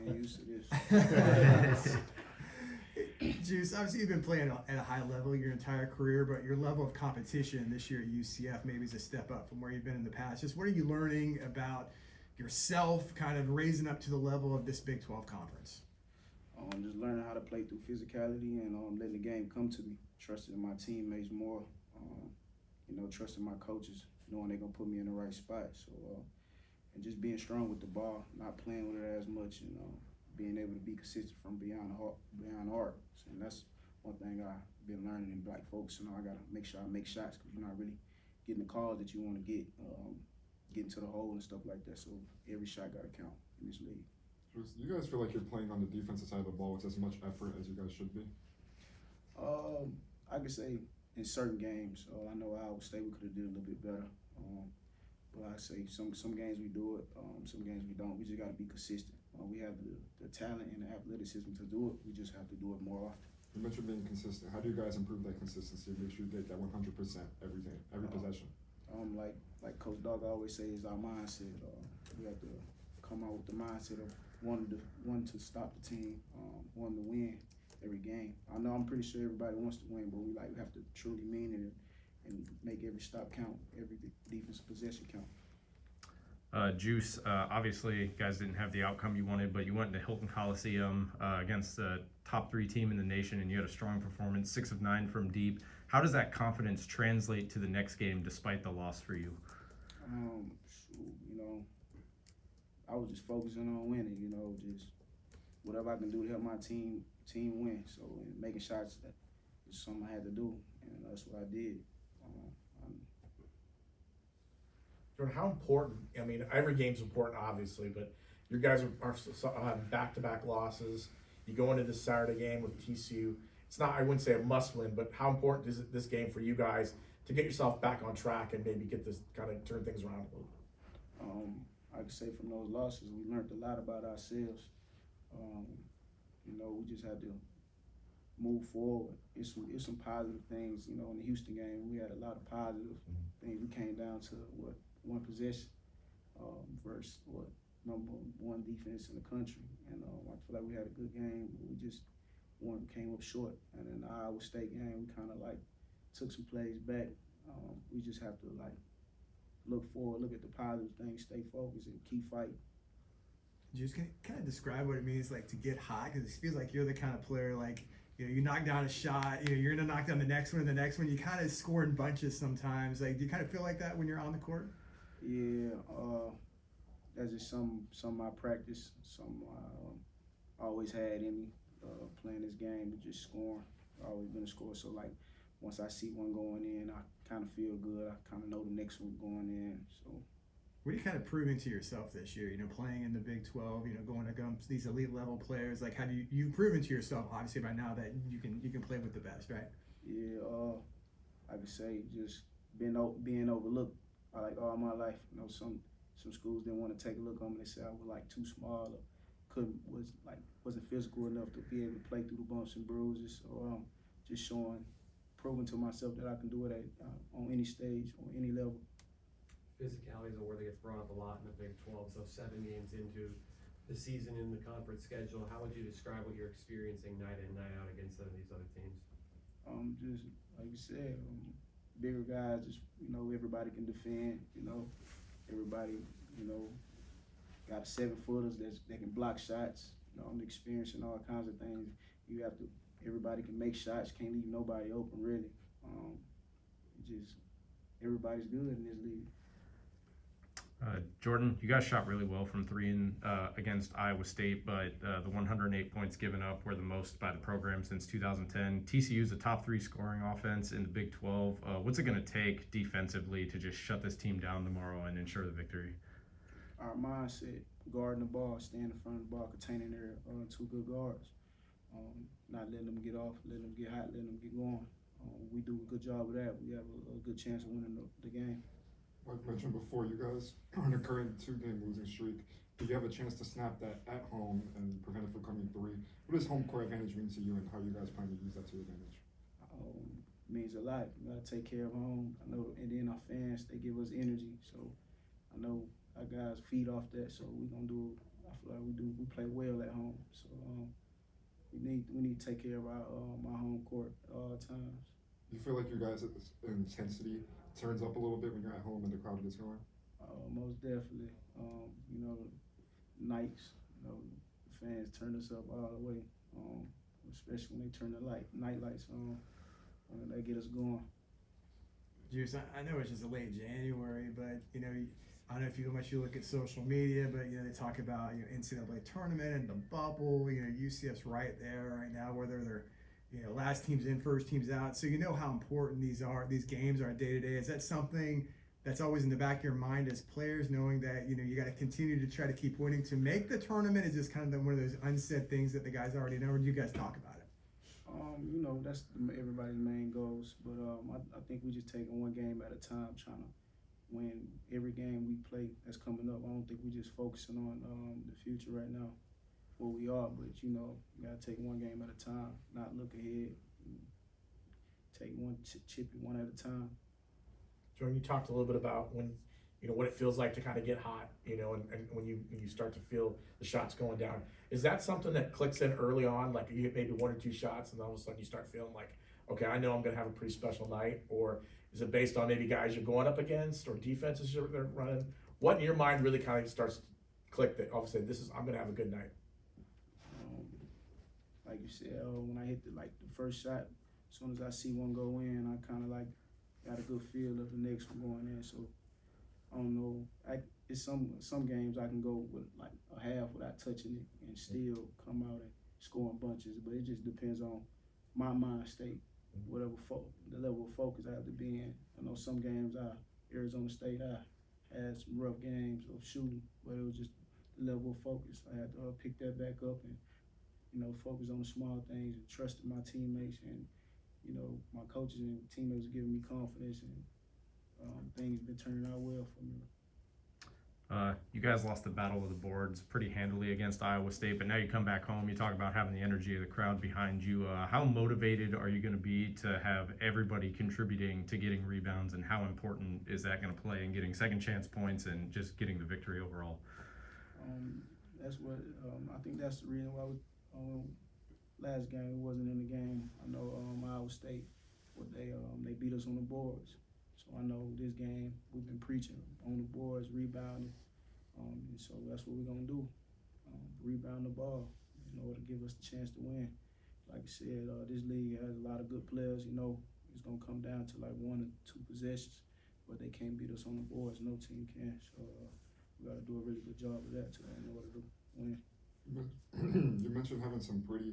getting used to this. Juice, obviously you've been playing at a high level your entire career, but your level of competition this year at UCF maybe is a step up from where you've been in the past. Just what are you learning about yourself, kind of raising up to the level of this Big 12 conference? Just learning how to play through physicality and letting the game come to me. Trusting in my teammates more. Trusting my coaches, knowing they're gonna put me in the right spot. So, and just being strong with the ball, not playing with it as much, being able to be consistent from beyond arc. And that's one thing I've been learning and focusing on. I gotta make sure I make shots because you're not really getting the calls that you want to get, getting to the hole and stuff like that. So every shot gotta count in this league. You guys feel like you're playing on the defensive side of the ball with as much effort as you guys should be? I could say in certain games. I know Iowa State we could have did a little bit better. But I say some games we do it, some games we don't. We just got to be consistent. We have the talent and the athleticism to do it. We just have to do it more often. You mentioned being consistent. How do you guys improve that consistency? Make sure you get that 100% every day, every possession. Like Coach Dog always says, is our mindset. We have to come out with the mindset of wanting to stop the team, wanting to win every game. I know I'm pretty sure everybody wants to win, but we have to truly mean it and make every stop count, every defensive possession count. Juice, obviously you guys didn't have the outcome you wanted, but you went to Hilton Coliseum against the top 3 team in the nation, and you had a strong performance, 6 of 9 from deep. How does that confidence translate to the next game despite the loss for you? I was just focusing on winning, just whatever I can do to help my team win. So making shots, that is something I had to do, and that's what I did. Jordan, how important, I mean, every game's important, obviously, but your guys are back-to-back losses. You go into this Saturday game with TCU. It's not, I wouldn't say a must-win, but how important is it this game for you guys to get yourself back on track and maybe get this, kind of turn things around a little? I could say from those losses, we learned a lot about ourselves. We just had to move forward. It's some positive things. In the Houston game, we had a lot of positive things. We came down to one possession versus number 1 defense in the country, and I feel like we had a good game. We just came up short, and in the Iowa State game, we kind of took some plays back. We just have to look forward, look at the positive things, stay focused, and keep fighting. Just kind of describe what it means to get hot, because it feels like you're the kind of player you knock down a shot, you're gonna knock down the next one and the next one. You kind of score in bunches sometimes. Do you kind of feel like that when you're on the court? Yeah, that's just some I practice, some I always had in me playing this game, just scoring. I've always been a scorer, so once I see one going in, I kind of feel good. I kind of know the next one going in. So, what are you kind of proving to yourself this year? Playing in the Big 12, going against these elite level players. How do you've proven to yourself, obviously by now, that you can play with the best, right? Yeah, I could say just being overlooked all my life. Some schools didn't want to take a look on me. They said I was too small, or wasn't physical enough to be able to play through the bumps and bruises. So just proving to myself that I can do it on any stage, on any level. Physicality is a word that gets brought up a lot in the Big 12. So 7 games into the season in the conference schedule, how would you describe what you're experiencing night in, night out against some of these other teams? Just like you said, bigger guys. Just everybody can defend. Everybody got 7-footers that can block shots. I'm experiencing all kinds of things. Everybody can make shots. Can't leave nobody open really. Everybody's good in this league. Jordan, you guys shot really well from 3 against Iowa State, but the 108 points given up were the most by the program since 2010. TCU is the top 3 scoring offense in the Big 12. What's it going to take defensively to just shut this team down tomorrow and ensure the victory? Our mindset, guarding the ball, staying in front of the ball, containing their 2 good guards. Not letting them get off, letting them get hot, letting them get going. We do a good job of that. We have a good chance of winning the game. Like mentioned before, you guys are on a current 2-game losing streak. Do you have a chance to snap that at home and prevent it from coming 3? What does home court advantage mean to you, and how you guys plan to use that to your advantage? Means a lot. We gotta take care of home. I know, and then our fans, they give us energy. So I know our guys feed off that. So we're gonna do I feel like we play well at home. So we need to take care of our home court at all times. You feel like your guys' intensity turns up a little bit when you're at home and the crowd gets going? Most definitely. You know, nights, you know, the fans turn us up all the way. Especially when they turn the night lights on, they get us going. Juice, I know it's just a late January, but you know, I don't know how much you look at social media, but you know they talk about NCAA tournament and the bubble. You know, UCF's right there right now, whether they're last team's in, first team's out. So you know how important these games are day to day. Is that something that's always in the back of your mind as players, knowing that you got to continue to try to keep winning to make the tournament? Is just kind of one of those unsaid things that the guys already know, or do you guys talk about it? You know, that's everybody's main goals, but I think we just taking one game at a time, trying to win every game we play that's coming up. I don't think we just focusing on the future right now, where we are, but you gotta take one game at a time, not look ahead. Take one chip one at a time. Jordan, you talked a little bit about when, what it feels like to kind of get hot, and when you start to feel the shots going down. Is that something that clicks in early on, like you hit maybe one or two shots and all of a sudden you start feeling like, okay, I know I'm going to have a pretty special night? Or is it based on maybe guys you're going up against or defenses they're running? What in your mind really kind of starts to click that all of a sudden I'm going to have a good night? Like you said, when I hit the first shot, as soon as I see one go in, I kind of got a good feel of the next one going in. So I don't know. It's some games I can go with like a half without touching it and still come out and score in bunches. But it just depends on my mind state, whatever the level of focus I have to be in. I know some games Arizona State, I had some rough games of shooting, but it was just the level of focus. I had to pick that back up and focus on the small things and trust in my teammates and my coaches and teammates are giving me confidence and things have been turning out well for me. You guys lost the battle of the boards pretty handily against Iowa State, but now you come back home, you talk about having the energy of the crowd behind you. How motivated are you going to be to have everybody contributing to getting rebounds, and how important is that going to play in getting second chance points and just getting the victory overall? That's what I think that's the reason why last game we wasn't in the game. I know Iowa State, they beat us on the boards. So I know this game we've been preaching on the boards, rebounding, and so that's what we're gonna do. Rebound the ball in order to give us the chance to win. Like I said, this league has a lot of good players. It's gonna come down to like 1 or 2 possessions, but they can't beat us on the boards. No team can. So we gotta do a really good job of that in order to win. You mentioned having some pretty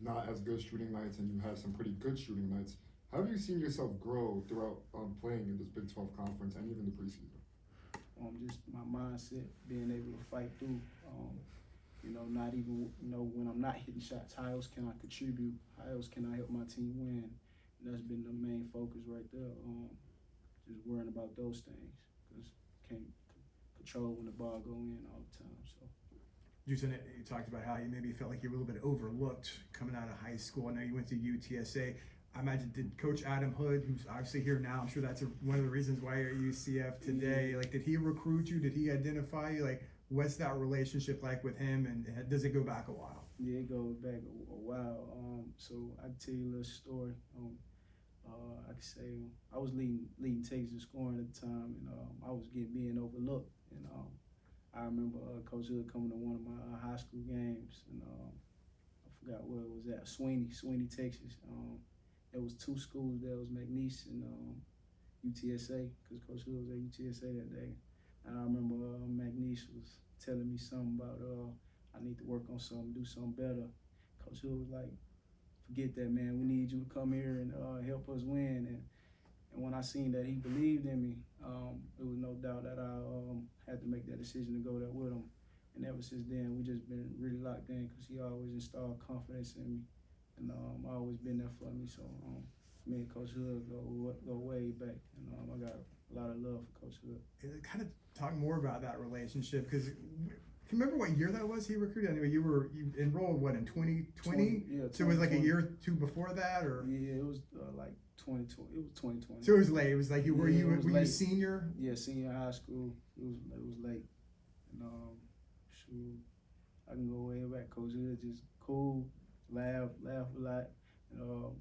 not as good shooting nights, and you had some pretty good shooting nights. How have you seen yourself grow throughout playing in this Big 12 conference and even the preseason? Just my mindset, being able to fight through. Not even when I'm not hitting shots, how else can I contribute? How else can I help my team win? And that's been the main focus right there. Just worrying about those things because can't control when the ball go in all the time. So. You talked about how you maybe felt like you were a little bit overlooked coming out of high school. I know you went to UTSA. I imagine, did Coach Adam Hood, who's obviously here now, I'm sure that's one of the reasons why you're at UCF today. Like, did he recruit you? Did he identify you? Like, what's that relationship like with him, and does it go back a while? Yeah, it goes back a while. So I can tell you a little story. I can say I was leading Texas in scoring at the time, and I was being overlooked. And I remember Coach Hood coming to one of my high school games, and I forgot where it was at, Sweeney, Texas. There was 2 schools there. It was McNeese and UTSA, because Coach Hood was at UTSA that day. And I remember McNeese was telling me something about I need to work on something, do something better. Coach Hood was like, forget that, man. We need you to come here and help us win. And when I seen that he believed in me, it was no doubt that I had to make that decision to go there with him. And ever since then, we just been really locked in because he always installed confidence in me. And always been there for me. So me and Coach Hood go way back. And I got a lot of love for Coach Hood. Kind of talk more about that relationship, because can you remember what year that was he recruited? Anyway, you enrolled in 2020? Yeah. So it was like a year or 2 before that, or? Yeah, it was like 2020. It was 2020. So it was late. It was like were you late. senior? Yeah, senior high school. It was late. And shoot, I can go way back. Coach Hood just cool, laugh a lot. And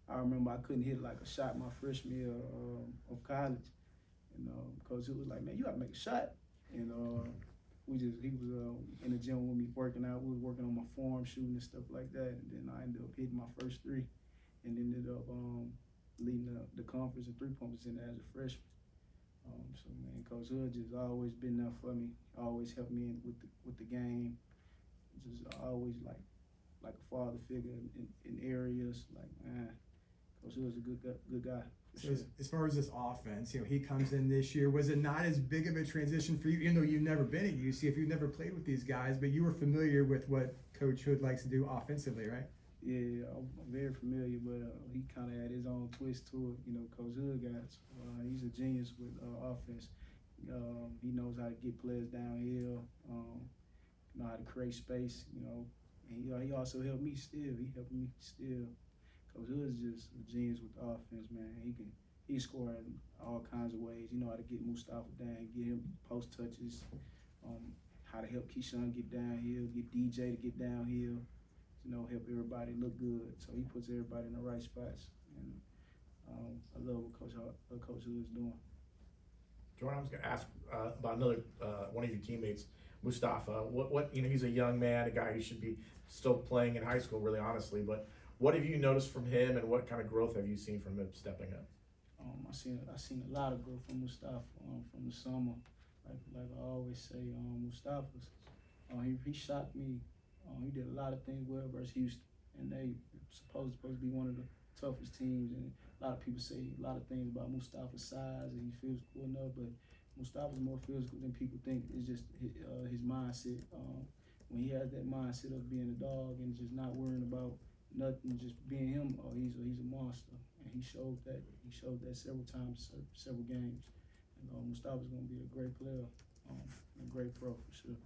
I remember I couldn't hit like a shot my freshman year of college, and Coach Hood was like, "Man, you gotta make a shot." And he was in the gym with me working out. We were working on my form, shooting and stuff like that. And then I ended up hitting my first three, and ended up leading the conference in 3-point percentage as a freshman. So man, Coach Hood just always been there for me. Always helped me with the game. Just always like a father figure in areas. Like, man, Coach Hood's a good guy. So as far as this offense, he comes in this year. Was it not as big of a transition for you, even though you've never been at UCF, you've never played with these guys, but you were familiar with what Coach Hood likes to do offensively, right? Yeah, I'm very familiar, but he kind of had his own twist to it. Coach Hood guys. He's a genius with offense. He knows how to get players downhill. Know how to create space. And he also helped me still. He helped me still. Coach Hood is just a genius with the offense, man. He score in all kinds of ways. You know how to get Mustafa down, get him post touches. How to help Keyshawn get downhill, get DJ to get downhill. Help everybody look good. So he puts everybody in the right spots. And I love what Coach Hood is doing. Jordan, I was going to ask about another one of your teammates, Mustafa. What he's a young man, a guy who should be still playing in high school, really honestly. But what have you noticed from him, and what kind of growth have you seen from him stepping up? I seen a lot of growth from Mustafa from the summer. Like I always say, Mustafa's he shocked me. He did a lot of things well versus Houston, and they supposed to be one of the toughest teams. And a lot of people say a lot of things about Mustafa's size and he physical enough, but Mustafa's more physical than people think. It's just his mindset. When he has that mindset of being a dog and just not worrying about nothing, just being him, he's a monster. And he showed that. He showed that several times, several games. And Mustafa's gonna be a great player, a great pro for sure.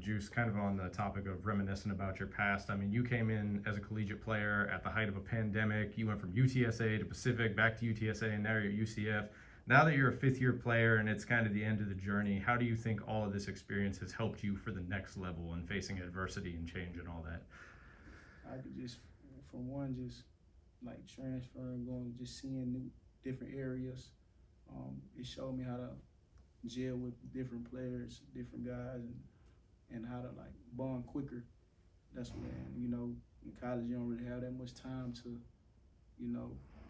Juice, kind of on the topic of reminiscing about your past. I mean, you came in as a collegiate player at the height of a pandemic. You went from UTSA to Pacific, back to UTSA, and now you're at UCF. Now that you're a fifth-year player and it's kind of the end of the journey, how do you think all of this experience has helped you for the next level and facing adversity and change and all that? I could just, from one, just like transferring, going, just seeing different areas. It showed me how to gel with different players, different guys, and how to like bond quicker. That's when, in college you don't really have that much time to,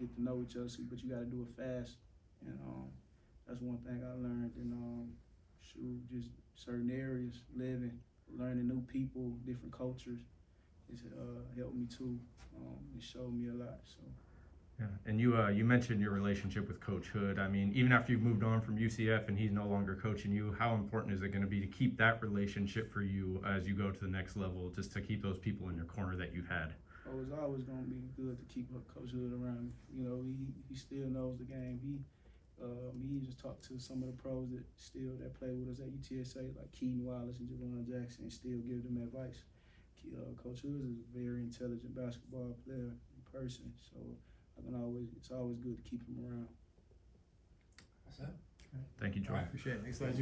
get to know each other, but you got to do it fast. And that's one thing I learned. And just certain areas, learning new people, different cultures, it's helped me too. It showed me a lot. So. Yeah, and you mentioned your relationship with Coach Hood. I mean, even after you've moved on from UCF and he's no longer coaching you, how important is it going to be to keep that relationship for you as you go to the next level, just to keep those people in your corner that you've had? Oh, it's always going to be good to keep Coach Hood around. He still knows the game. He just talked to some of the pros that play with us at UTSA, like Keaton Wallace and Javon Jackson, and still give them advice. Coach Hood is a very intelligent basketball player in person, so it's always good to keep him around. That's it. Thank you, Joel. Appreciate it. Thanks a lot,